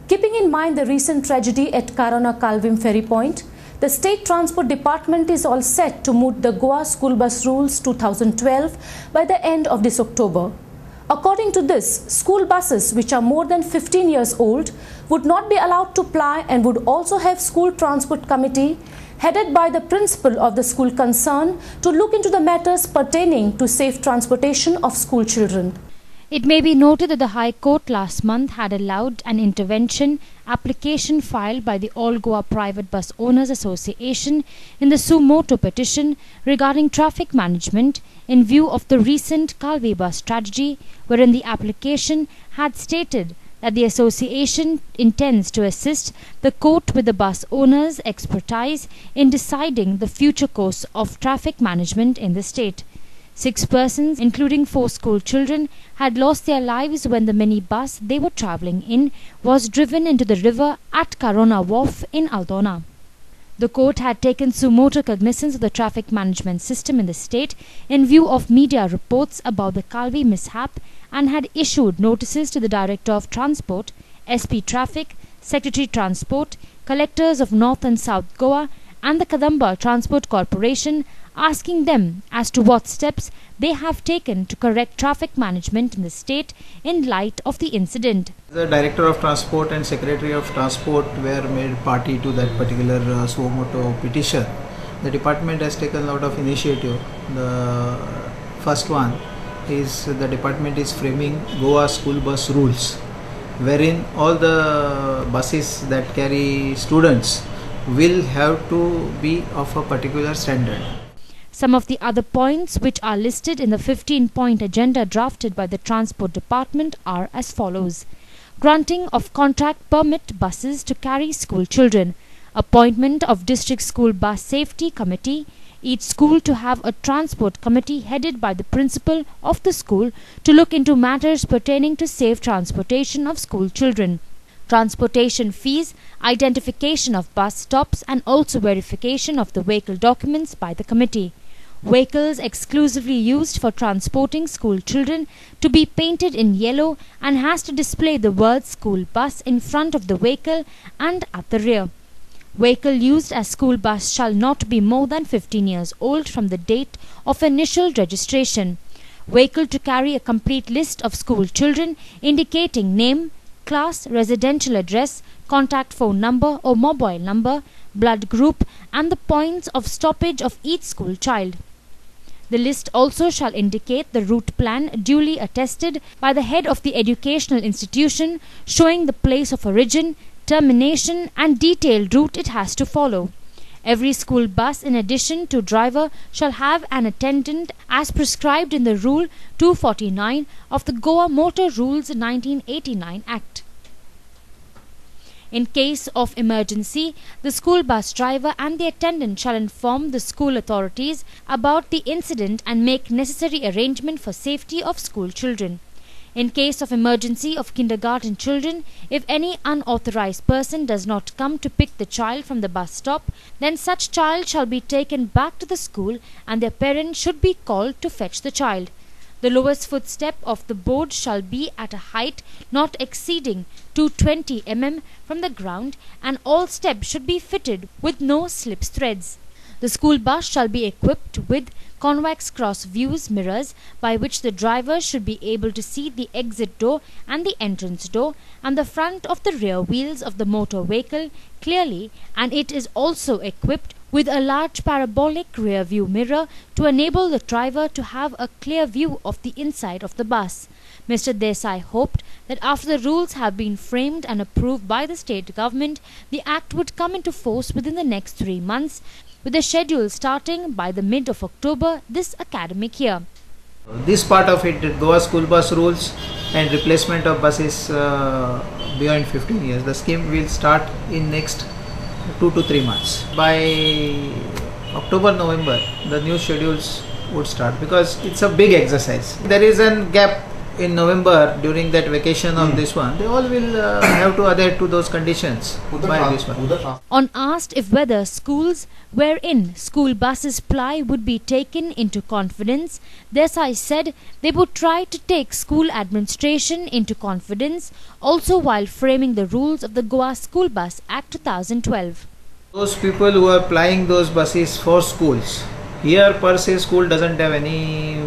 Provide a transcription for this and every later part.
Keeping in mind the recent tragedy at Karana-Kalvim ferry point, the State Transport Department is all set to moot the Goa School Bus Rules 2012 by the end of this October. According to this, school buses which are more than 15 years old would not be allowed to ply and would also have school transport committee headed by the principal of the school concerned to look into the matters pertaining to safe transportation of school children. It may be noted that the High Court last month had allowed an intervention application filed by the All Goa Private Bus Owners Association in the suo motu petition regarding traffic management in view of the recent Kalvi bus tragedy, wherein the application had stated that the association intends to assist the court with the bus owners' expertise in deciding the future course of traffic management in the state. 6 persons, including 4 school children, had lost their lives when the minibus they were travelling in was driven into the river at Karona Wharf in Aldona. The court had taken suo motu cognizance of the traffic management system in the state in view of media reports about the Kalvi mishap and had issued notices to the Director of Transport, SP Traffic, Secretary Transport, Collectors of North and South Goa and the Kadamba Transport Corporation, asking them as to what steps they have taken to correct traffic management in the state in light of the incident. The Director of Transport and Secretary of Transport were made party to that particular suo motu petition. The department has taken a lot of initiative. The first one is the department is framing Goa school bus rules, wherein all the buses that carry students will have to be of a particular standard. Some of the other points which are listed in the 15-point agenda drafted by the Transport Department are as follows: granting of contract permit buses to carry school children, appointment of District School Bus Safety Committee, each school to have a transport committee headed by the principal of the school to look into matters pertaining to safe transportation of school children, transportation fees, identification of bus stops and also verification of the vehicle documents by the committee. Vehicles exclusively used for transporting school children to be painted in yellow and has to display the words school bus in front of the vehicle and at the rear. Vehicle used as school bus shall not be more than 15 years old from the date of initial registration. Vehicle to carry a complete list of school children indicating name, class, residential address, contact phone number or mobile number, blood group and the points of stoppage of each school child. The list also shall indicate the route plan duly attested by the head of the educational institution, showing the place of origin, termination and detailed route it has to follow. Every school bus, in addition to driver, shall have an attendant as prescribed in the Rule 249 of the Goa Motor Rules 1989 Act. In case of emergency, the school bus driver and the attendant shall inform the school authorities about the incident and make necessary arrangement for safety of school children. In case of emergency of kindergarten children, if any unauthorized person does not come to pick the child from the bus stop, then such child shall be taken back to the school and their parents should be called to fetch the child. The lowest footstep of the board shall be at a height not exceeding 220 mm from the ground and all steps should be fitted with no slip threads. The school bus shall be equipped with convex cross views mirrors by which the driver should be able to see the exit door and the entrance door and the front of the rear wheels of the motor vehicle clearly, and it is also equipped with a large parabolic rear view mirror to enable the driver to have a clear view of the inside of the bus. Mr. Desai hoped that after the rules have been framed and approved by the state government, the act would come into force within the next 3 months, with the schedule starting by the mid of October this academic year. This part of it, Goa school bus rules and replacement of buses beyond 15 years, the scheme will start in next 2 to 3 months. By October, November, the new schedules would start because it's a big exercise. There is a gap in November during that vacation of this one, they all will have to adhere to those conditions by this one. On asked if whether schools wherein school buses ply would be taken into confidence, Desai said they would try to take school administration into confidence also while framing the rules of the Goa School Bus Act 2012. Those people who are plying those buses for schools, here per se school doesn't have any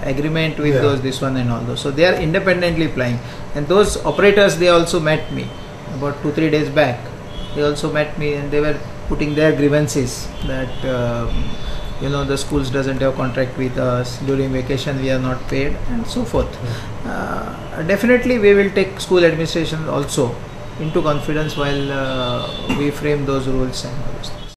agreement with those this one and all those, so they are independently plying. And those operators, they also met me about 2-3 days back. They also met me and they were putting their grievances that the schools doesn't have contract with us, during vacation we are not paid and so forth. Definitely we will take school administration also into confidence while we frame those rules and all those things.